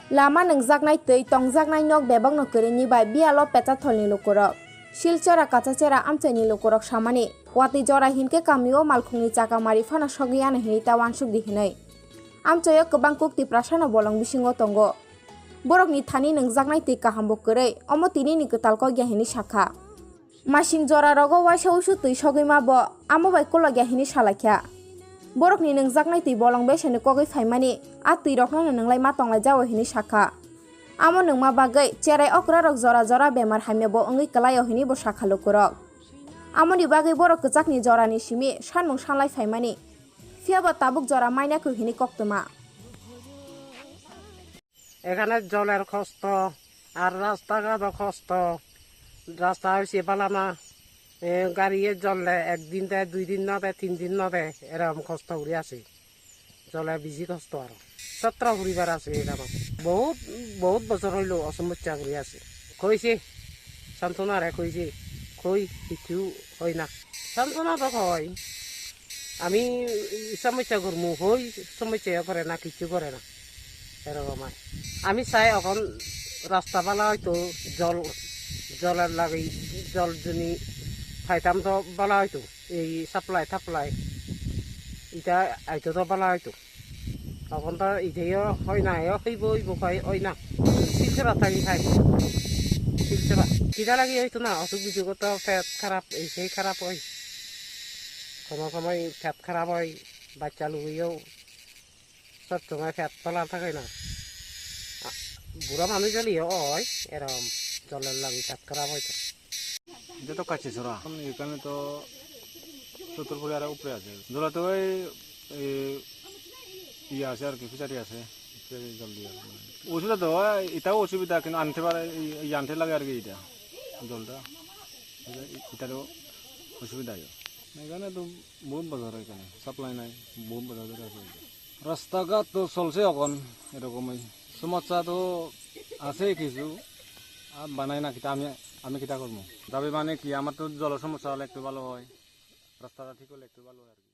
Lama nangjaknai tei tongjaknai nok bebak no kerini bai bialo peta tholni lokorok silchara kachachera amchaini lokorok samani wati jora hinke kamio malkhungni chaka mari phana sogya na hini tawan sugdi hinai amchayo kwbang kukti prasana bolong bisingo tongo borokni thani nangjaknai tei kaham bo korei omo tini ni kwtalko gyahini sakha masing jora rogo waisa usu tui sogima bo amo bai kolo gyahini salakha borokni nangjaknai tui bolong besani kogoi phaimani a tui rokno nanglai ma tonglai jawo hini sakha amo nangma bagai cherai okra rok jora jora bemar haimya bo ongoi kalayo hini bo sakha lokorok amoni bagai borok kwchakni jorani simi sanmung sanlai phaimani fiaba tabuk jora maina ku hini koktoma এখানে জলের কষ্ট আর রাস্তাঘাটও কষ্ট রাস্তা হয়েছে বালানা গাড়ি জলে একদিন দেয় 2 দিন না দেয় 3 দিন না দেয় এরকম কষ্ট করে আছে জলে বেশি কষ্ট আর 17 পরিবার আছে এখানে বহুত বহুত বছর হইল অসমস্যা করে আছে কইছে সান্তনারে কইছে কই কিছু হয় না সান্তনা তো হয় আমি সমস্যা করবো হই সমস্যা করে না কিছু করে না এরকম আমি চাই এখন রাস্তা বালা হয়তো জলের লাগে জল যদি খাইতাম তো বালা হয়তো এই সাপ্লাই থাপ্লাই এটা আইতো তো বালা হয়তো তখন তো ইটেও হয় না হইব হয় না শিলচরা থাকি খাই শিলচরা কিনা লাগি হয়তো না অসুখ বিসুখ তো পেট খারাপ এই সেই খারাপ হয় কোনো সময় পেট খারাপ হয় বাচ্চা লুইও সব সময় পেট তোলা থাকে না বুড়া মানুষ হলেও হয় এরকম জলের লাগে পেট খারাপ হয়তো এটা তো কাছে ছড়া এখানে তো 70 পরে আর উপরে আছে জল তো ইয়ে আছে আর কি ফিচারি আছে জল দিয়ে ওষুধ তো এটাও অসুবিধা কিন্তু আনতে পারে আনতে লাগে আর কি এটা জলটা এটারও অসুবিধা এখানে তো বহুত বাজার এখানে সাপ্লাই নাই বহুত বাজার আছে রাস্তাঘাট তো চলছে এখন এরকমই সমস্যা তো আছে কিছু আর বানাই না কিতা আমি কিতা করবো দাবি মানে কি আমার তো জল সমস্যা হলে একটু ভালো হয় রাস্তাটা ঠিক হলে একটু ভালো হয় আর কি